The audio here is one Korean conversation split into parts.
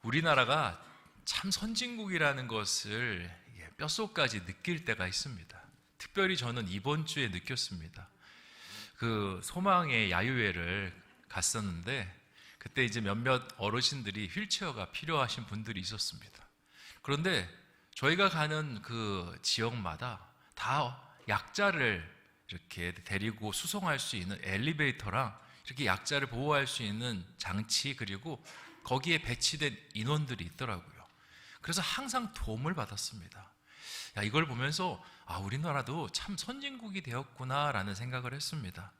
우리나라가 참 선진국이라는 것을 뼛속까지 느낄 때가 있습니다. 특별히 저는 이번 주에 느꼈습니다. 그 소망의 야유회를 갔었는데 그때 이제 몇몇 어르신들이 휠체어가 필요하신 분들이 있었습니다. 그런데 저희가 가는 그 지역마다 다 약자를 이렇게 데리고 수송할 수 있는 엘리베이터랑 이렇게 약자를 보호할 수 있는 장치, 그리고 거기에 배치된 인원들이 있더라고요. 그래서 항상 도움을 받았습니다. 이걸 보면서 우리나라도 참 선진국이 되었구나라는 생각을 했습니다.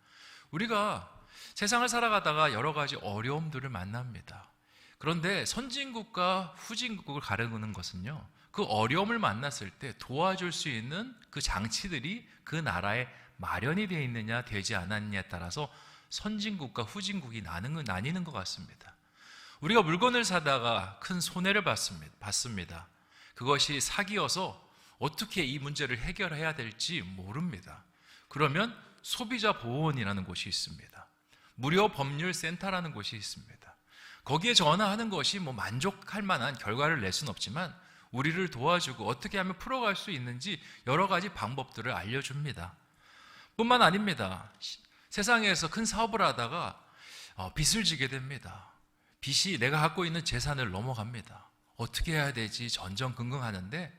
우리가 세상을 살아가다가 여러 가지 어려움들을 만납니다. 그런데 선진국과 후진국을 가르는 것은요, 그 어려움을 만났을 때 도와줄 수 있는 그 장치들이 그 나라에 마련이 되어 있느냐 되지 않았느냐에 따라서 선진국과 후진국이 나뉘는 것 같습니다. 우리가 물건을 사다가 큰 손해를 받습니다. 그것이 사기여서 어떻게 이 문제를 해결해야 될지 모릅니다. 그러면 소비자 보호원이라는 곳이 있습니다. 무료 법률 센터라는 곳이 있습니다. 거기에 전화하는 것이 만족할 만한 결과를 낼 수는 없지만 우리를 도와주고 어떻게 하면 풀어갈 수 있는지 여러 가지 방법들을 알려줍니다. 뿐만 아닙니다. 세상에서 큰 사업을 하다가 빚을 지게 됩니다. 빚이 내가 갖고 있는 재산을 넘어갑니다. 어떻게 해야 되지 전전긍긍하는데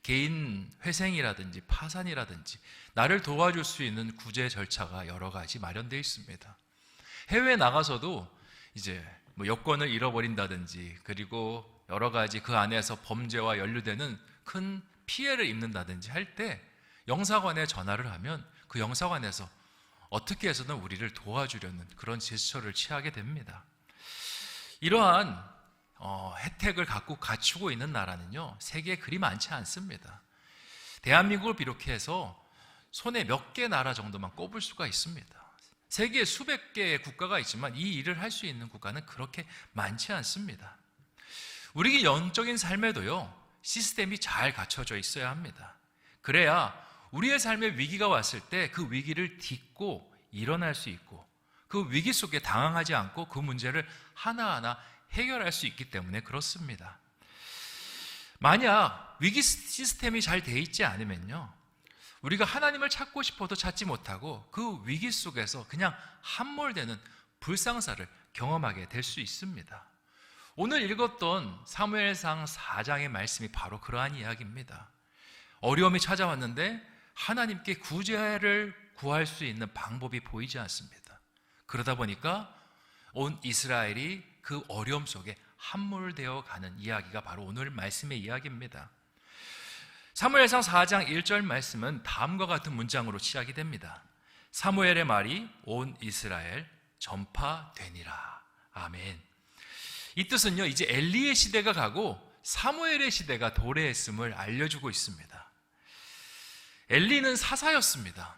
개인 회생이라든지 파산이라든지 나를 도와줄 수 있는 구제 절차가 여러 가지 마련되어 있습니다. 해외에 나가서도 이제 여권을 잃어버린다든지, 그리고 여러 가지 그 안에서 범죄와 연루되는 큰 피해를 입는다든지 할 때 영사관에 전화를 하면 그 영사관에서 어떻게 해서든 우리를 도와주려는 그런 제스처를 취하게 됩니다. 이러한 혜택을 갖추고 있는 나라는요, 세계에 그리 많지 않습니다. 대한민국을 비롯해서 손에 몇 개 나라 정도만 꼽을 수가 있습니다. 세계에 수백 개의 국가가 있지만 이 일을 할 수 있는 국가는 그렇게 많지 않습니다. 우리 영적인 삶에도요, 시스템이 잘 갖춰져 있어야 합니다. 그래야 우리의 삶에 위기가 왔을 때 그 위기를 딛고 일어날 수 있고, 그 위기 속에 당황하지 않고 그 문제를 하나하나 해결할 수 있기 때문에 그렇습니다. 만약 위기 시스템이 잘 돼 있지 않으면요, 우리가 하나님을 찾고 싶어도 찾지 못하고 그 위기 속에서 그냥 함몰되는 불상사를 경험하게 될 수 있습니다. 오늘 읽었던 사무엘상 4장의 말씀이 바로 그러한 이야기입니다. 어려움이 찾아왔는데 하나님께 구제를 구할 수 있는 방법이 보이지 않습니다. 그러다 보니까 온 이스라엘이 그 어려움 속에 함몰되어 가는 이야기가 바로 오늘 말씀의 이야기입니다. 사무엘상 4장 1절 말씀은 다음과 같은 문장으로 시작이 됩니다. 사무엘의 말이 온 이스라엘 전파되니라. 아멘. 이 뜻은요, 이제 엘리의 시대가 가고 사무엘의 시대가 도래했음을 알려주고 있습니다. 엘리는 사사였습니다.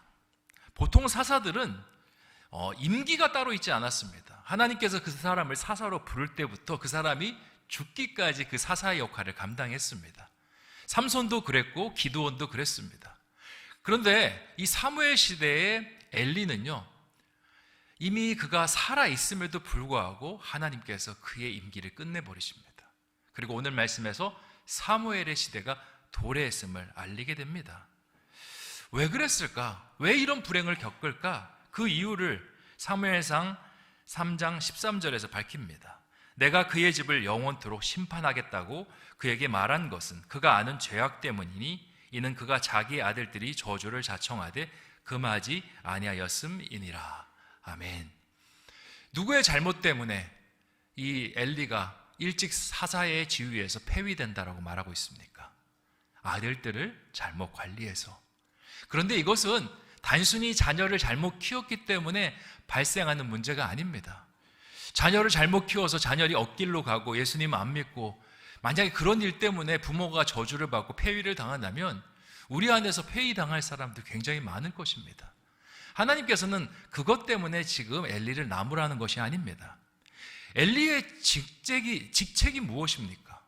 보통 사사들은 임기가 따로 있지 않았습니다. 하나님께서 그 사람을 사사로 부를 때부터 그 사람이 죽기까지 그 사사의 역할을 감당했습니다. 삼손도 그랬고 기드온도 그랬습니다. 그런데 이 사무엘 시대의 엘리는요, 이미 그가 살아있음에도 불구하고 하나님께서 그의 임기를 끝내버리십니다. 그리고 오늘 말씀에서 사무엘의 시대가 도래했음을 알리게 됩니다. 왜 그랬을까? 왜 이런 불행을 겪을까? 그 이유를 사무엘상 3장 13절에서 밝힙니다. 내가 그의 집을 영원토록 심판하겠다고 그에게 말한 것은 그가 아는 죄악 때문이니 이는 그가 자기의 아들들이 저주를 자청하되 금하지 아니하였음이니라. 아멘. 누구의 잘못 때문에 이 엘리가 일찍 사사의 지위에서 폐위된다라고 말하고 있습니까? 아들들을 잘못 관리해서. 그런데 이것은 단순히 자녀를 잘못 키웠기 때문에 발생하는 문제가 아닙니다. 자녀를 잘못 키워서 자녀이 엇길로 가고 예수님 안 믿고 만약에 그런 일 때문에 부모가 저주를 받고 폐위를 당한다면 우리 안에서 폐위당할 사람도 굉장히 많을 것입니다. 하나님께서는 그것 때문에 지금 엘리를 나무라는 것이 아닙니다. 엘리의 직책이 무엇입니까?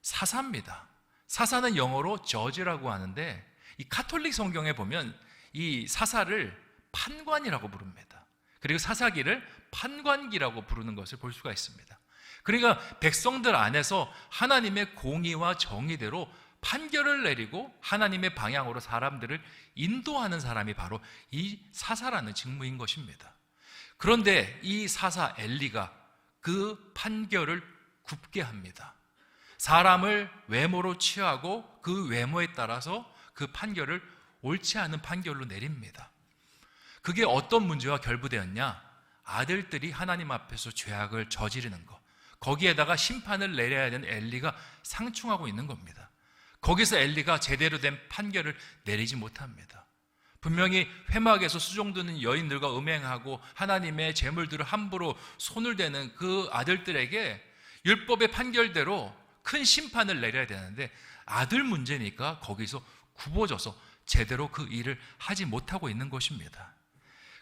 사사입니다. 사사는 영어로 저지라고 하는데 이 카톨릭 성경에 보면 이 사사를 판관이라고 부릅니다. 그리고 사사기를 판관기라고 부르는 것을 볼 수가 있습니다. 그러니까 백성들 안에서 하나님의 공의와 정의대로 판결을 내리고 하나님의 방향으로 사람들을 인도하는 사람이 바로 이 사사라는 직무인 것입니다. 그런데 이 사사 엘리가 그 판결을 굽게 합니다. 사람을 외모로 취하고 그 외모에 따라서 그 판결을 옳지 않은 판결로 내립니다. 그게 어떤 문제와 결부되었냐? 아들들이 하나님 앞에서 죄악을 저지르는 것, 거기에다가 심판을 내려야 되는 엘리가 상충하고 있는 겁니다. 거기서 엘리가 제대로 된 판결을 내리지 못합니다. 분명히 회막에서 수종드는 여인들과 음행하고 하나님의 재물들을 함부로 손을 대는 그 아들들에게 율법의 판결대로 큰 심판을 내려야 되는데 아들 문제니까 거기서 굽어져서 제대로 그 일을 하지 못하고 있는 것입니다.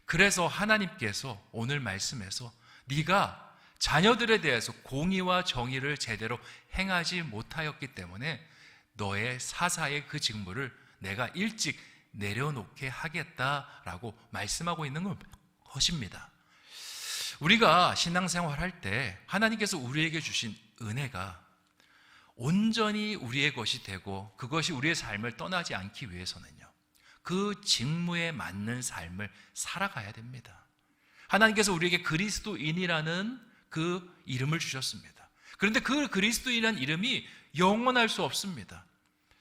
그래서 하나님께서 오늘 말씀에서 네가 자녀들에 대해서 공의와 정의를 제대로 행하지 못하였기 때문에 너의 사사의 그 직무를 내가 일찍 내려놓게 하겠다라고 말씀하고 있는 것입니다. 우리가 신앙생활 할 때 하나님께서 우리에게 주신 은혜가 온전히 우리의 것이 되고 그것이 우리의 삶을 떠나지 않기 위해서는요, 그 직무에 맞는 삶을 살아가야 됩니다. 하나님께서 우리에게 그리스도인이라는 그 이름을 주셨습니다. 그런데 그 그리스도인이라는 이름이 영원할 수 없습니다.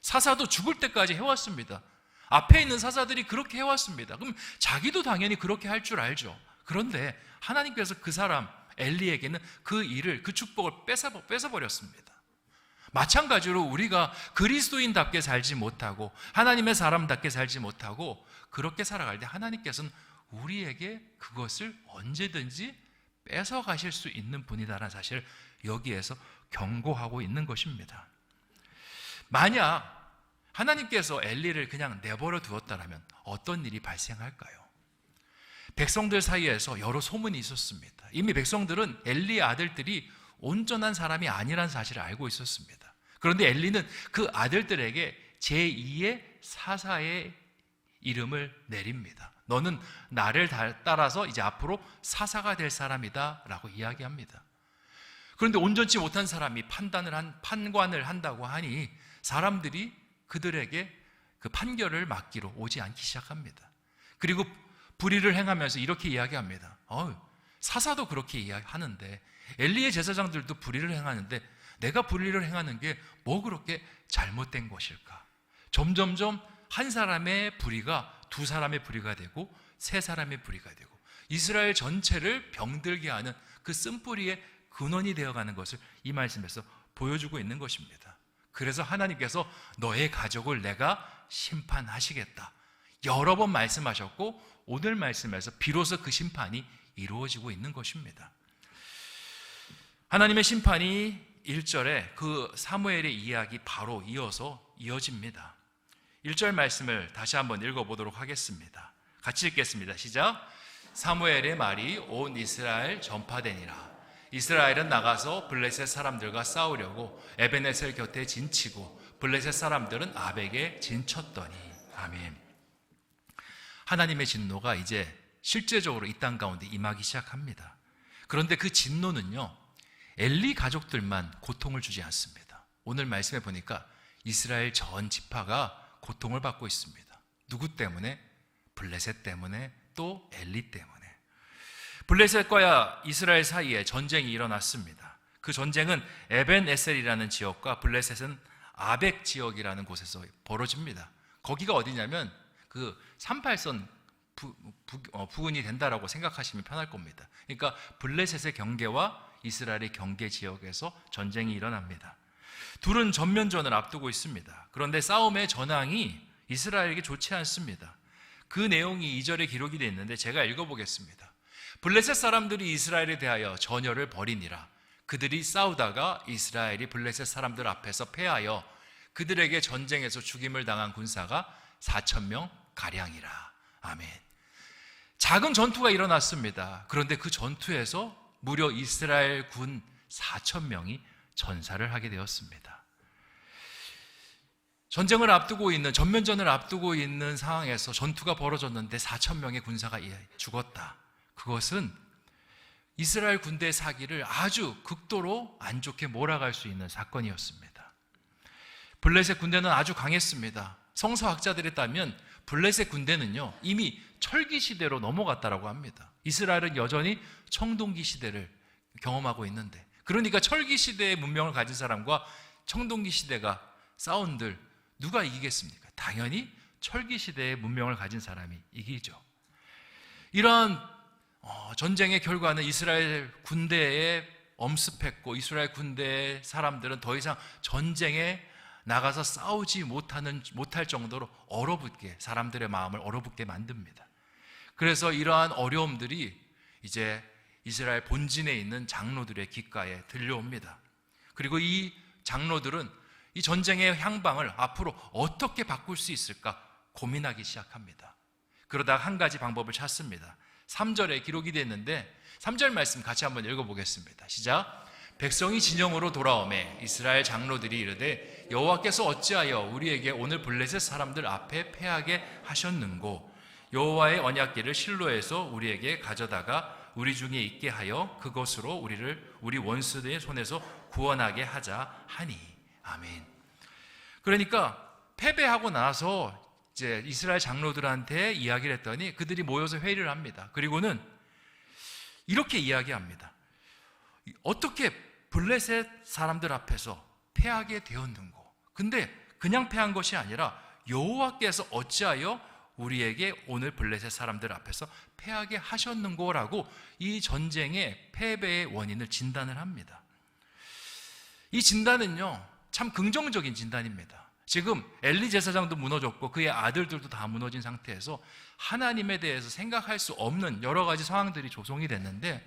사사도 죽을 때까지 해왔습니다. 앞에 있는 사사들이 그렇게 해왔습니다. 그럼 자기도 당연히 그렇게 할 줄 알죠. 그런데 하나님께서 그 사람 엘리에게는 그 일을, 그 축복을 뺏어버렸습니다. 마찬가지로 우리가 그리스도인답게 살지 못하고 하나님의 사람답게 살지 못하고 그렇게 살아갈 때 하나님께서는 우리에게 그것을 언제든지 뺏어가실 수 있는 분이다라는 사실을 여기에서 경고하고 있는 것입니다. 만약 하나님께서 엘리를 그냥 내버려 두었다면 어떤 일이 발생할까요? 백성들 사이에서 여러 소문이 있었습니다. 이미 백성들은 엘리의 아들들이 온전한 사람이 아니라는 사실을 알고 있었습니다. 그런데 엘리는 그 아들들에게 제2의 사사의 이름을 내립니다. 너는 나를 따라서 이제 앞으로 사사가 될 사람이다 라고 이야기합니다. 그런데 온전치 못한 사람이 판관을 한다고 하니 사람들이 그들에게 그 판결을 맡기로 오지 않기 시작합니다. 그리고 불의를 행하면서 이렇게 이야기합니다. 사사도 그렇게 이야기하는데 엘리의 제사장들도 불의를 행하는데 내가 불의를 행하는 게 뭐 그렇게 잘못된 것일까? 점점점 한 사람의 불의가 두 사람의 불의가 되고 세 사람의 불의가 되고 이스라엘 전체를 병들게 하는 그 쓴뿌리의 근원이 되어가는 것을 이 말씀에서 보여주고 있는 것입니다. 그래서 하나님께서 너의 가족을 내가 심판하시겠다 여러 번 말씀하셨고 오늘 말씀에서 비로소 그 심판이 이루어지고 있는 것입니다. 하나님의 심판이 1절에 그 사무엘의 이야기 바로 이어집니다. 1절 말씀을 다시 한번 읽어보도록 하겠습니다. 같이 읽겠습니다. 시작. 사무엘의 말이 온 이스라엘 전파되니라. 이스라엘은 나가서 블레셋 사람들과 싸우려고 에베네셀 곁에 진치고 블레셋 사람들은 아벡에 진쳤더니. 아멘. 하나님의 진노가 이제 실제적으로 이 땅 가운데 임하기 시작합니다. 그런데 그 진노는요, 엘리 가족들만 고통을 주지 않습니다. 오늘 말씀해 보니까 이스라엘 전 지파가 고통을 받고 있습니다. 누구 때문에? 블레셋 때문에, 또 엘리 때문에. 블레셋과 이스라엘 사이에 전쟁이 일어났습니다. 그 전쟁은 에벤에셀이라는 지역과 블레셋은 아벡 지역이라는 곳에서 벌어집니다. 거기가 어디냐면 그 38선 부근이 된다라고 생각하시면 편할 겁니다. 그러니까 블레셋의 경계와 이스라엘의 경계 지역에서 전쟁이 일어납니다. 둘은 전면전을 앞두고 있습니다. 그런데 싸움의 전황이 이스라엘에게 좋지 않습니다. 그 내용이 2절에 기록이 되어 있는데 제가 읽어보겠습니다. 블레셋 사람들이 이스라엘에 대하여 전열을 벌이니라. 그들이 싸우다가 이스라엘이 블레셋 사람들 앞에서 패하여 그들에게 전쟁에서 죽임을 당한 군사가 4,000명 가량이라. 아멘. 작은 전투가 일어났습니다. 그런데 그 전투에서 무려 이스라엘 군 4,000명이 전사를 하게 되었습니다. 전쟁을 앞두고 있는, 전면전을 앞두고 있는 상황에서 전투가 벌어졌는데 4,000명의 군사가 죽었다. 그것은 이스라엘 군대의 사기를 아주 극도로 안 좋게 몰아갈 수 있는 사건이었습니다. 블레셋 군대는 아주 강했습니다. 성서학자들에 따르면 블레셋 군대는요, 이미 철기 시대로 넘어갔다라고 합니다. 이스라엘은 여전히 청동기 시대를 경험하고 있는데, 그러니까 철기 시대의 문명을 가진 사람과 청동기 시대가 싸운들 누가 이기겠습니까? 당연히 철기 시대의 문명을 가진 사람이 이기죠. 이러한 전쟁의 결과는 이스라엘 군대에 엄습했고, 이스라엘 군대의 사람들은 더 이상 전쟁에 나가서 싸우지 못할 정도로 얼어붙게, 사람들의 마음을 얼어붙게 만듭니다. 그래서 이러한 어려움들이 이제 이스라엘 본진에 있는 장로들의 귓가에 들려옵니다. 그리고 이 장로들은 이 전쟁의 향방을 앞으로 어떻게 바꿀 수 있을까 고민하기 시작합니다. 그러다가 한 가지 방법을 찾습니다. 3절에 기록이 됐는데 3절 말씀 같이 한번 읽어보겠습니다. 시작. 백성이 진영으로 돌아오매 이스라엘 장로들이 이르되 여호와께서 어찌하여 우리에게 오늘 블레셋 사람들 앞에 패하게 하셨는고, 여호와의 언약궤를 실로에서 우리에게 가져다가 우리 중에 있게 하여 그것으로 우리를 우리 원수들의 손에서 구원하게 하자 하니. 아멘. 그러니까 패배하고 나서 이제 이스라엘 장로들한테 이야기를 했더니 그들이 모여서 회의를 합니다. 그리고는 이렇게 이야기합니다. 어떻게 블레셋 사람들 앞에서 패하게 되었는고. 근데 그냥 패한 것이 아니라 여호와께서 어찌하여 우리에게 오늘 블레셋 사람들 앞에서 패하게 하셨는고라고 이 전쟁의 패배의 원인을 진단을 합니다. 이 진단은요, 참 긍정적인 진단입니다. 지금 엘리 제사장도 무너졌고 그의 아들들도 다 무너진 상태에서 하나님에 대해서 생각할 수 없는 여러 가지 상황들이 조성이 됐는데,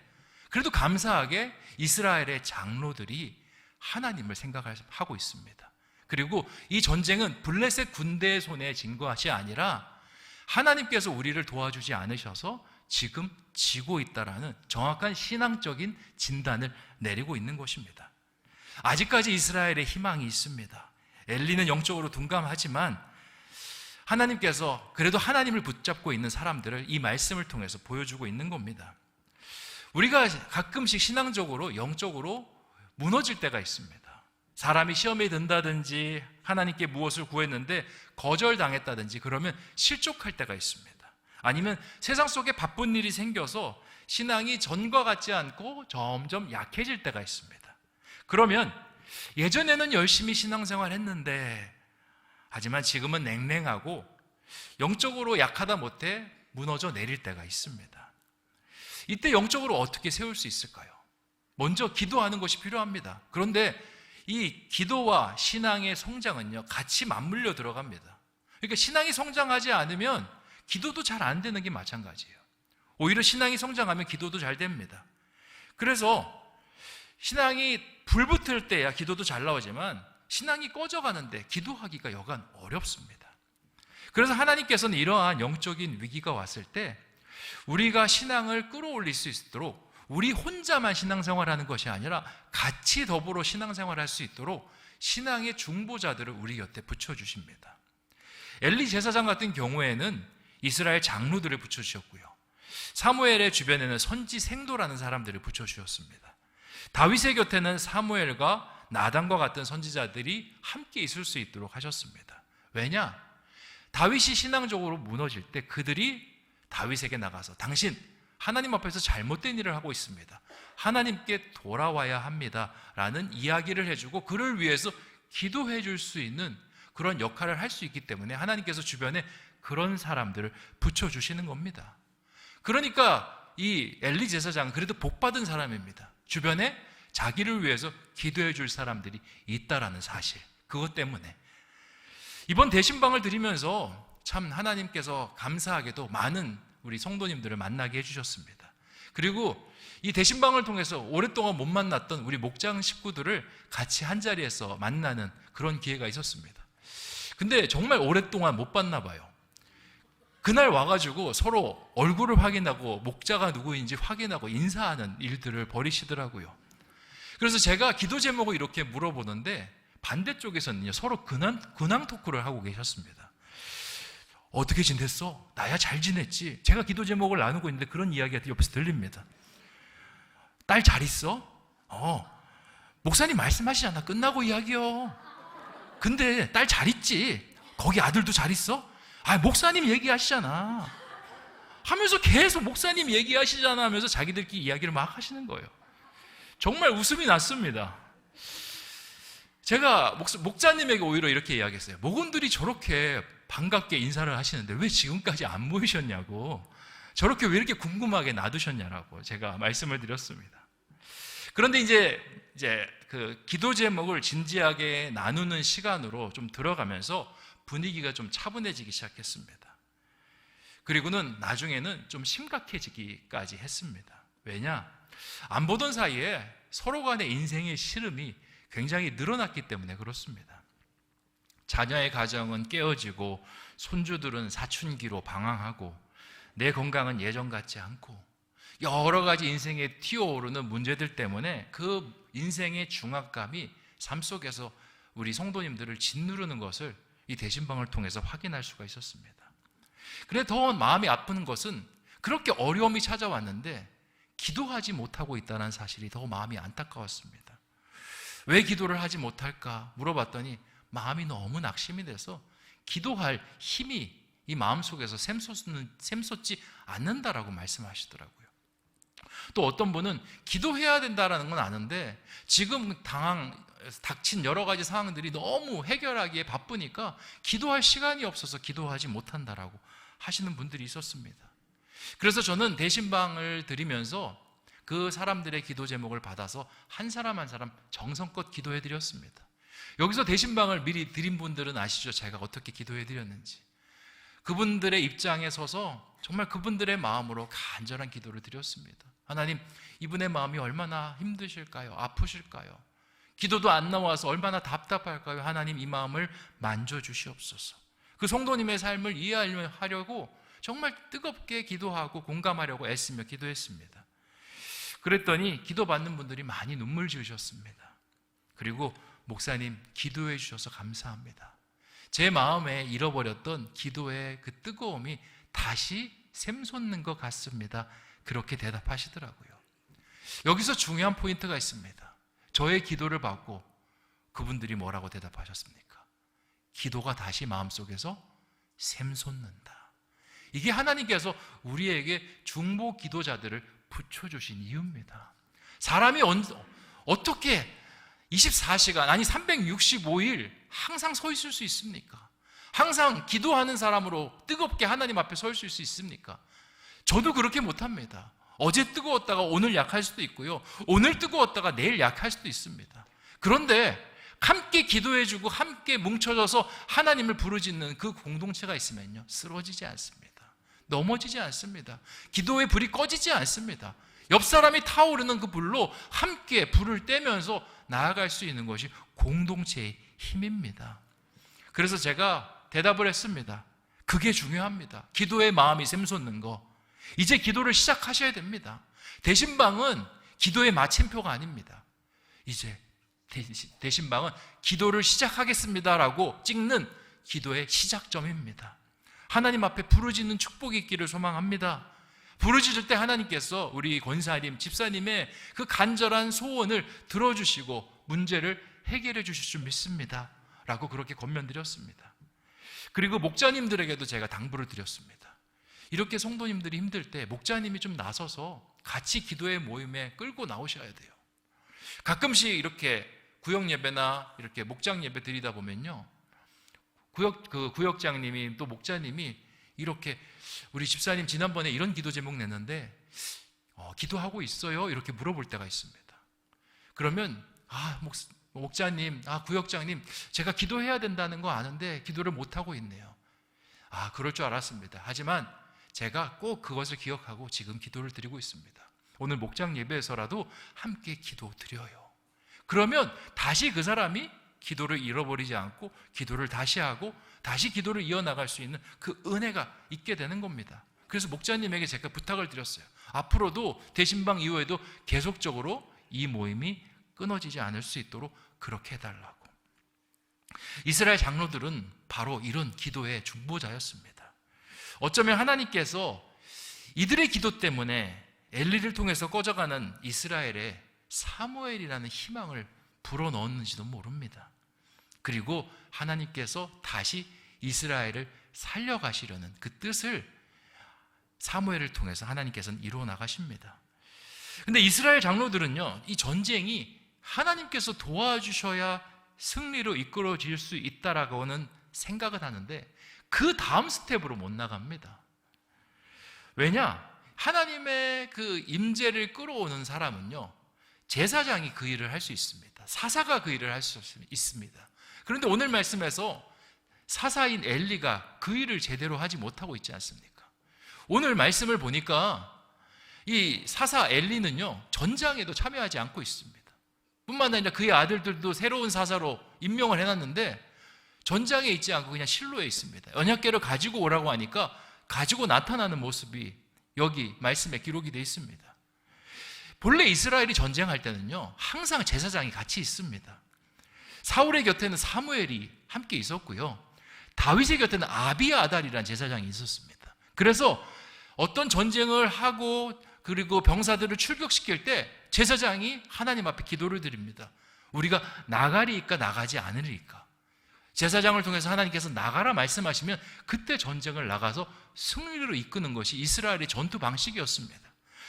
그래도 감사하게 이스라엘의 장로들이 하나님을 생각하고 있습니다. 그리고 이 전쟁은 블레셋 군대의 손에 진 것이 아니라 하나님께서 우리를 도와주지 않으셔서 지금 지고 있다라는 정확한 신앙적인 진단을 내리고 있는 것입니다. 아직까지 이스라엘에 희망이 있습니다. 엘리는 영적으로 둔감하지만 하나님께서 그래도 하나님을 붙잡고 있는 사람들을 이 말씀을 통해서 보여주고 있는 겁니다. 우리가 가끔씩 신앙적으로, 영적으로 무너질 때가 있습니다. 사람이 시험에 든다든지 하나님께 무엇을 구했는데 거절당했다든지 그러면 실족할 때가 있습니다. 아니면 세상 속에 바쁜 일이 생겨서 신앙이 전과 같지 않고 점점 약해질 때가 있습니다. 그러면 예전에는 열심히 신앙생활 했는데 하지만 지금은 냉랭하고 영적으로 약하다 못해 무너져 내릴 때가 있습니다. 이때 영적으로 어떻게 세울 수 있을까요? 먼저 기도하는 것이 필요합니다. 그런데 이 기도와 신앙의 성장은요, 같이 맞물려 들어갑니다. 그러니까 신앙이 성장하지 않으면 기도도 잘 안 되는 게 마찬가지예요. 오히려 신앙이 성장하면 기도도 잘 됩니다. 그래서 신앙이 불붙을 때야 기도도 잘 나오지만 신앙이 꺼져가는데 기도하기가 여간 어렵습니다. 그래서 하나님께서는 이러한 영적인 위기가 왔을 때 우리가 신앙을 끌어올릴 수 있도록 우리 혼자만 신앙생활하는 것이 아니라 같이 더불어 신앙생활할 수 있도록 신앙의 중보자들을 우리 곁에 붙여주십니다. 엘리 제사장 같은 경우에는 이스라엘 장로들을 붙여주셨고요, 사무엘의 주변에는 선지 생도라는 사람들을 붙여주셨습니다. 다윗의 곁에는 사무엘과 나단과 같은 선지자들이 함께 있을 수 있도록 하셨습니다. 왜냐? 다윗이 신앙적으로 무너질 때 그들이 다윗에게 나가서 당신 하나님 앞에서 잘못된 일을 하고 있습니다, 하나님께 돌아와야 합니다 라는 이야기를 해주고 그를 위해서 기도해 줄 수 있는 그런 역할을 할 수 있기 때문에 하나님께서 주변에 그런 사람들을 붙여주시는 겁니다. 그러니까 이 엘리 제사장은 그래도 복받은 사람입니다. 주변에 자기를 위해서 기도해 줄 사람들이 있다라는 사실, 그것 때문에 이번 대신방을 드리면서 참 하나님께서 감사하게도 많은 우리 성도님들을 만나게 해주셨습니다. 그리고 이 대신방을 통해서 오랫동안 못 만났던 우리 목장 식구들을 같이 한자리에서 만나는 그런 기회가 있었습니다. 근데 정말 오랫동안 못 봤나 봐요. 그날 와가지고 서로 얼굴을 확인하고 목자가 누구인지 확인하고 인사하는 일들을 벌이시더라고요. 그래서 제가 기도 제목을 이렇게 물어보는데 반대쪽에서는요, 서로 근황 토크를 하고 계셨습니다. 어떻게 지냈어? 나야 잘 지냈지. 제가 기도 제목을 나누고 있는데 그런 이야기가 옆에서 들립니다. 딸 잘 있어? 목사님 말씀하시잖아. 끝나고 이야기요. 근데 딸 잘 있지? 거기 아들도 잘 있어? 목사님 얘기하시잖아. 하면서 계속 목사님 얘기하시잖아 하면서 자기들끼리 이야기를 막 하시는 거예요. 정말 웃음이 났습니다. 제가 목자님에게 오히려 이렇게 이야기했어요. 목원들이 저렇게 반갑게 인사를 하시는데 왜 지금까지 안 모이셨냐고, 저렇게 왜 이렇게 궁금하게 놔두셨냐라고 제가 말씀을 드렸습니다. 그런데 이제 그 기도 제목을 진지하게 나누는 시간으로 좀 들어가면서 분위기가 좀 차분해지기 시작했습니다. 그리고는 나중에는 좀 심각해지기까지 했습니다. 왜냐? 안 보던 사이에 서로 간의 인생의 시름이 굉장히 늘어났기 때문에 그렇습니다. 자녀의 가정은 깨어지고 손주들은 사춘기로 방황하고 내 건강은 예전 같지 않고 여러 가지 인생에 튀어오르는 문제들 때문에 그 인생의 중압감이 삶 속에서 우리 성도님들을 짓누르는 것을 이 대신방을 통해서 확인할 수가 있었습니다. 그래 더 마음이 아픈 것은 그렇게 어려움이 찾아왔는데 기도하지 못하고 있다는 사실이 더 마음이 안타까웠습니다. 왜 기도를 하지 못할까 물어봤더니 마음이 너무 낙심이 돼서 기도할 힘이 이 마음속에서 샘솟지 않는다라고 말씀하시더라고요. 또 어떤 분은 기도해야 된다는 건 아는데 지금 닥친 여러 가지 상황들이 너무 해결하기에 바쁘니까 기도할 시간이 없어서 기도하지 못한다라고 하시는 분들이 있었습니다. 그래서 저는 대신방을 드리면서 그 사람들의 기도 제목을 받아서 한 사람 한 사람 정성껏 기도해 드렸습니다. 여기서 대신방을 미리 드린 분들은 아시죠? 제가 어떻게 기도해 드렸는지. 그분들의 입장에 서서 정말 그분들의 마음으로 간절한 기도를 드렸습니다. 하나님, 이분의 마음이 얼마나 힘드실까요? 아프실까요? 기도도 안 나와서 얼마나 답답할까요? 하나님, 이 마음을 만져주시옵소서. 그 성도님의 삶을 이해하려고 정말 뜨겁게 기도하고 공감하려고 애쓰며 기도했습니다. 그랬더니 기도받는 분들이 많이 눈물 지으셨습니다. 그리고 목사님, 기도해 주셔서 감사합니다. 제 마음에 잃어버렸던 기도의 그 뜨거움이 다시 샘솟는 것 같습니다. 그렇게 대답하시더라고요. 여기서 중요한 포인트가 있습니다. 저의 기도를 받고 그분들이 뭐라고 대답하셨습니까? 기도가 다시 마음속에서 샘솟는다. 이게 하나님께서 우리에게 중보 기도자들을 붙여주신 이유입니다. 사람이 어떻게 24시간 아니 365일 항상 서 있을 수 있습니까? 항상 기도하는 사람으로 뜨겁게 하나님 앞에 서 있을 수 있습니까? 저도 그렇게 못합니다. 어제 뜨거웠다가 오늘 약할 수도 있고요, 오늘 뜨거웠다가 내일 약할 수도 있습니다. 그런데 함께 기도해주고 함께 뭉쳐져서 하나님을 부르짖는 그 공동체가 있으면요, 쓰러지지 않습니다. 넘어지지 않습니다. 기도의 불이 꺼지지 않습니다. 옆 사람이 타오르는 그 불로 함께 불을 떼면서 나아갈 수 있는 것이 공동체의 힘입니다. 그래서 제가 대답을 했습니다. 그게 중요합니다. 기도의 마음이 샘솟는 거. 이제 기도를 시작하셔야 됩니다. 대신방은 기도의 마침표가 아닙니다. 이제 대신방은 기도를 시작하겠습니다라고 찍는 기도의 시작점입니다. 하나님 앞에 부르짖는 축복이 있기를 소망합니다. 부르짖을 때 하나님께서 우리 권사님, 집사님의 그 간절한 소원을 들어주시고 문제를 해결해 주실 줄 믿습니다 라고 그렇게 권면드렸습니다. 그리고 목자님들에게도 제가 당부를 드렸습니다. 이렇게 성도님들이 힘들 때 목자님이 좀 나서서 같이 기도의 모임에 끌고 나오셔야 돼요. 가끔씩 이렇게 구역 예배나 이렇게 목장 예배 드리다 보면요, 구역장님이 또 목자님이 이렇게 우리 집사님 지난번에 이런 기도 제목 냈는데 기도하고 있어요? 이렇게 물어볼 때가 있습니다. 그러면 목자님, 구역장님, 제가 기도해야 된다는 거 아는데 기도를 못하고 있네요. 그럴 줄 알았습니다. 하지만 제가 꼭 그것을 기억하고 지금 기도를 드리고 있습니다. 오늘 목장 예배에서라도 함께 기도 드려요. 그러면 다시 그 사람이 기도를 잃어버리지 않고 기도를 다시 하고 다시 기도를 이어나갈 수 있는 그 은혜가 있게 되는 겁니다. 그래서 목자님에게 제가 부탁을 드렸어요. 앞으로도 대신방 이후에도 계속적으로 이 모임이 끊어지지 않을 수 있도록 그렇게 해달라고. 이스라엘 장로들은 바로 이런 기도의 중보자였습니다. 어쩌면 하나님께서 이들의 기도 때문에 엘리를 통해서 꺼져가는 이스라엘에 사무엘이라는 희망을 불어넣었는지도 모릅니다. 그리고 하나님께서 다시 이스라엘을 살려가시려는 그 뜻을 사무엘을 통해서 하나님께서는 이루어 나가십니다. 근데 이스라엘 장로들은요, 이 전쟁이 하나님께서 도와주셔야 승리로 이끌어질 수 있다라고는 생각을 하는데 그 다음 스텝으로 못 나갑니다. 왜냐? 하나님의 그 임재를 끌어오는 사람은요, 제사장이 그 일을 할 수 있습니다. 사사가 그 일을 할 수 있습니다. 그런데 오늘 말씀에서 사사인 엘리가 그 일을 제대로 하지 못하고 있지 않습니까? 오늘 말씀을 보니까 이 사사 엘리는요, 전장에도 참여하지 않고 있습니다. 뿐만 아니라 그의 아들들도 새로운 사사로 임명을 해놨는데 전장에 있지 않고 그냥 실로에 있습니다. 언약궤를 가지고 오라고 하니까 가지고 나타나는 모습이 여기 말씀에 기록이 되어 있습니다. 본래 이스라엘이 전쟁할 때는요, 항상 제사장이 같이 있습니다. 사울의 곁에는 사무엘이 함께 있었고요, 다윗의 곁에는 아비아달이라는 제사장이 있었습니다. 그래서 어떤 전쟁을 하고 그리고 병사들을 출격시킬 때 제사장이 하나님 앞에 기도를 드립니다. 우리가 나가리이까 나가지 않으리이까. 제사장을 통해서 하나님께서 나가라 말씀하시면 그때 전쟁을 나가서 승리로 이끄는 것이 이스라엘의 전투 방식이었습니다.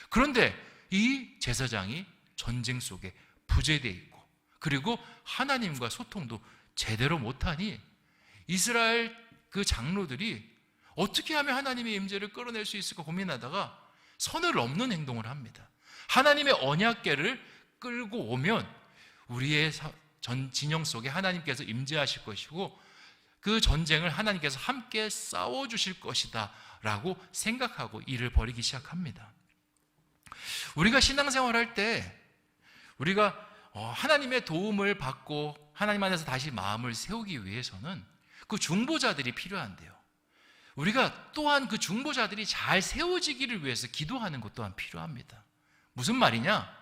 그런데 이 제사장이 전쟁 속에 부재되어 있고 그리고 하나님과 소통도 제대로 못하니 이스라엘 그 장로들이 어떻게 하면 하나님의 임재를 끌어낼 수 있을까 고민하다가 선을 넘는 행동을 합니다. 하나님의 언약궤를 끌고 오면 우리의 전 진영 속에 하나님께서 임재하실 것이고 그 전쟁을 하나님께서 함께 싸워주실 것이다 라고 생각하고 일을 벌이기 시작합니다. 우리가 신앙생활할 때 우리가 하나님의 도움을 받고 하나님 안에서 다시 마음을 세우기 위해서는 그 중보자들이 필요한데요, 우리가 또한 그 중보자들이 잘 세워지기를 위해서 기도하는 것 또한 필요합니다. 무슨 말이냐?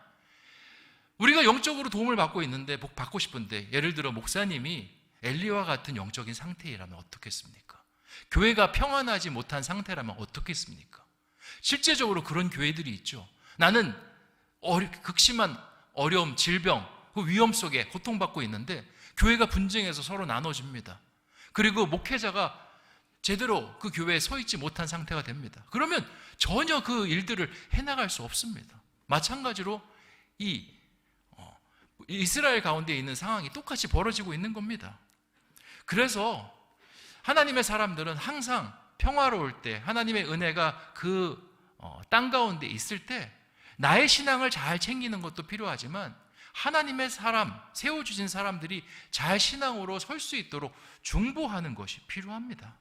우리가 영적으로 도움을 받고 있는데, 받고 싶은데, 예를 들어 목사님이 엘리와 같은 영적인 상태라면 어떻겠습니까? 교회가 평안하지 못한 상태라면 어떻겠습니까? 실제적으로 그런 교회들이 있죠. 나는 극심한 어려움, 질병, 그 위험 속에 고통받고 있는데 교회가 분쟁해서 서로 나눠집니다. 그리고 목회자가 제대로 그 교회에 서 있지 못한 상태가 됩니다. 그러면 전혀 그 일들을 해나갈 수 없습니다. 마찬가지로 이 이스라엘 가운데 있는 상황이 똑같이 벌어지고 있는 겁니다. 그래서 하나님의 사람들은 항상 평화로울 때, 하나님의 은혜가 그 땅 가운데 있을 때 나의 신앙을 잘 챙기는 것도 필요하지만 하나님의 사람, 세워주신 사람들이 잘 신앙으로 설 수 있도록 중보하는 것이 필요합니다.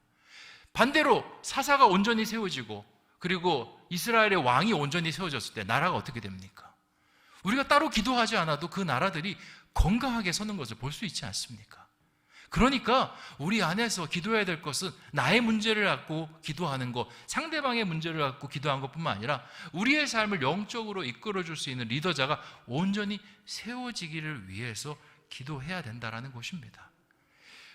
반대로 사사가 온전히 세워지고 그리고 이스라엘의 왕이 온전히 세워졌을 때 나라가 어떻게 됩니까? 우리가 따로 기도하지 않아도 그 나라들이 건강하게 서는 것을 볼 수 있지 않습니까? 그러니까 우리 안에서 기도해야 될 것은 나의 문제를 갖고 기도하는 것, 상대방의 문제를 갖고 기도하는 것뿐만 아니라 우리의 삶을 영적으로 이끌어줄 수 있는 리더자가 온전히 세워지기를 위해서 기도해야 된다는 것입니다.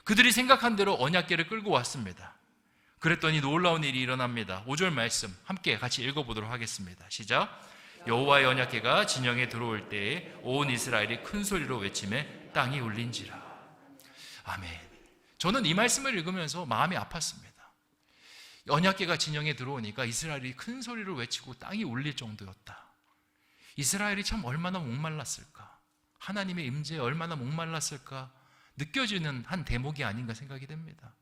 그들이 생각한 대로 언약궤를 끌고 왔습니다. 그랬더니 놀라운 일이 일어납니다. 5절 말씀 함께 같이 읽어보도록 하겠습니다. 시작. 여호와의 언약궤가 진영에 들어올 때에 온 이스라엘이 큰 소리로 외치매 땅이 울린지라. 아멘. 저는 이 말씀을 읽으면서 마음이 아팠습니다. 언약궤가 진영에 들어오니까 이스라엘이 큰 소리로 외치고 땅이 울릴 정도였다. 이스라엘이 참 얼마나 목말랐을까, 하나님의 임재에 얼마나 목말랐을까 느껴지는 한 대목이 아닌가 생각이 됩니다.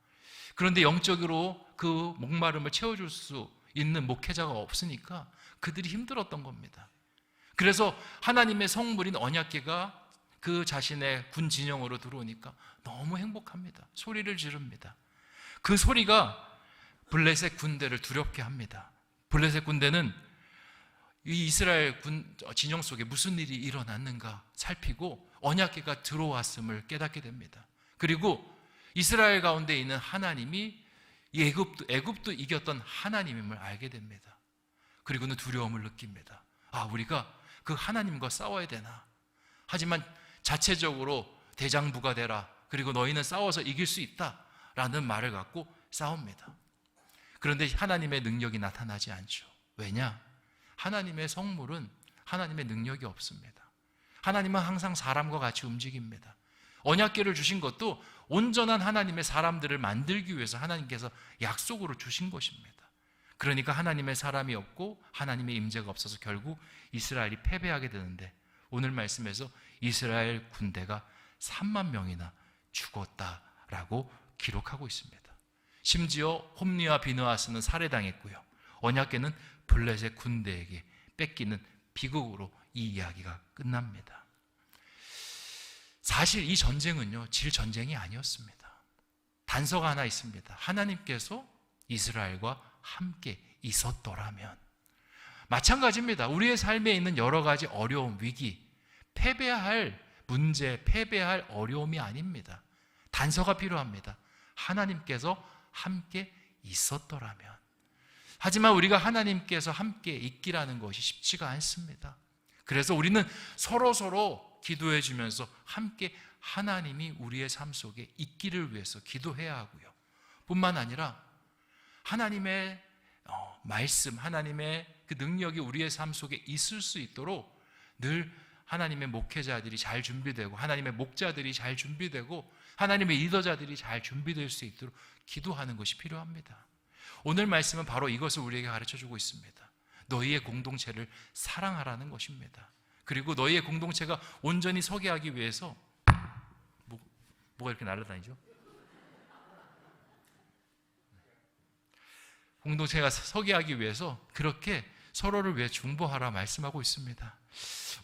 그런데 영적으로 그 목마름을 채워줄 수 있는 목회자가 없으니까 그들이 힘들었던 겁니다. 그래서 하나님의 성물인 언약궤가 그 자신의 군 진영으로 들어오니까 너무 행복합니다. 소리를 지릅니다. 그 소리가 블레셋 군대를 두렵게 합니다. 블레셋 군대는 이 이스라엘 군 진영 속에 무슨 일이 일어났는가 살피고 언약궤가 들어왔음을 깨닫게 됩니다. 그리고 이스라엘 가운데 있는 하나님이 애굽도 이겼던 하나님임을 알게 됩니다. 그리고는 두려움을 느낍니다. 아, 우리가 그 하나님과 싸워야 되나? 하지만 자체적으로 대장부가 되라, 그리고 너희는 싸워서 이길 수 있다라는 말을 갖고 싸웁니다. 그런데 하나님의 능력이 나타나지 않죠. 왜냐? 하나님의 성물은 하나님의 능력이 없습니다. 하나님은 항상 사람과 같이 움직입니다. 언약궤를 주신 것도 온전한 하나님의 사람들을 만들기 위해서 하나님께서 약속으로 주신 것입니다. 그러니까 하나님의 사람이 없고 하나님의 임재가 없어서 결국 이스라엘이 패배하게 되는데, 오늘 말씀에서 이스라엘 군대가 3만 명이나 죽었다라고 기록하고 있습니다. 심지어 홈리와 비느하스는 살해당했고요, 언약궤는 블레셋 군대에게 뺏기는 비극으로 이 이야기가 끝납니다. 사실 이 전쟁은요, 질 전쟁이 아니었습니다. 단서가 하나 있습니다. 하나님께서 이스라엘과 함께 있었더라면. 마찬가지입니다. 우리의 삶에 있는 여러 가지 어려움, 위기, 패배할 문제, 패배할 어려움이 아닙니다. 단서가 필요합니다. 하나님께서 함께 있었더라면. 하지만 우리가 하나님께서 함께 있기라는 것이 쉽지가 않습니다. 그래서 우리는 서로 기도해 주면서 함께 하나님이 우리의 삶 속에 있기를 위해서 기도해야 하고요. 뿐만 아니라 하나님의 말씀, 하나님의 그 능력이 우리의 삶 속에 있을 수 있도록 늘 하나님의 목회자들이 잘 준비되고, 하나님의 목자들이 잘 준비되고, 하나님의 리더자들이 잘 준비될 수 있도록 기도하는 것이 필요합니다. 오늘 말씀은 바로 이것을 우리에게 가르쳐주고 있습니다. 너희의 공동체를 사랑하라는 것입니다. 그리고 너희의 공동체가 온전히 서게 하기 위해서 뭐가 이렇게 날아다니죠? 공동체가 서게 하기 위해서 그렇게 서로를 위해 중보하라 말씀하고 있습니다.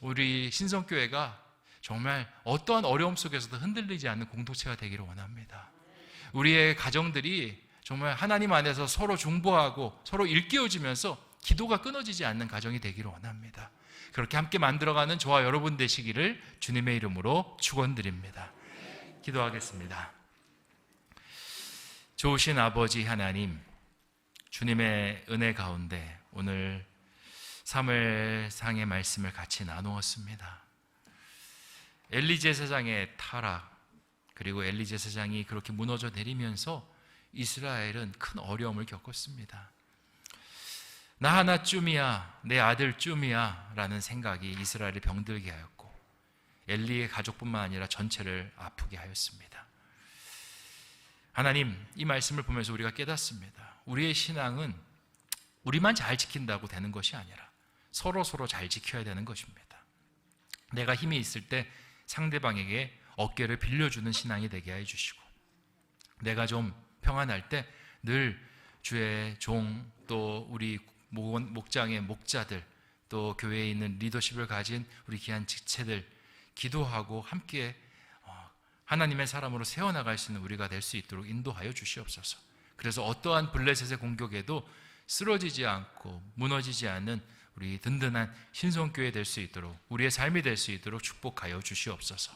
우리 신성교회가 정말 어떠한 어려움 속에서도 흔들리지 않는 공동체가 되기를 원합니다. 우리의 가정들이 정말 하나님 안에서 서로 중보하고 서로 일깨워지면서 기도가 끊어지지 않는 가정이 되기를 원합니다. 그렇게 함께 만들어가는 저와 여러분 되시기를 주님의 이름으로 축원드립니다. 기도하겠습니다. 좋으신 아버지 하나님, 주님의 은혜 가운데 오늘 사무엘상의 말씀을 같이 나누었습니다. 엘리 제사장의 타락, 그리고 엘리 제사장이 그렇게 무너져 내리면서 이스라엘은 큰 어려움을 겪었습니다. 나 하나쯤이야, 내 아들쯤이야 라는 생각이 이스라엘을 병들게 하였고, 엘리의 가족뿐만 아니라 전체를 아프게 하였습니다. 하나님, 이 말씀을 보면서 우리가 깨닫습니다. 우리의 신앙은 우리만 잘 지킨다고 되는 것이 아니라 서로 잘 지켜야 되는 것입니다. 내가 힘이 있을 때 상대방에게 어깨를 빌려주는 신앙이 되게 해주시고, 내가 좀 평안할 때 늘 주의 종, 또 우리 목장의 목자들, 또 교회에 있는 리더십을 가진 우리 귀한 직체들 기도하고 함께 하나님의 사람으로 세워나갈 수 있는 우리가 될 수 있도록 인도하여 주시옵소서. 그래서 어떠한 블레셋의 공격에도 쓰러지지 않고 무너지지 않는 우리 든든한 신성교회 될 수 있도록, 우리의 삶이 될 수 있도록 축복하여 주시옵소서.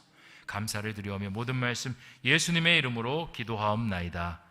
감사를 드리오며 모든 말씀 예수님의 이름으로 기도하옵나이다.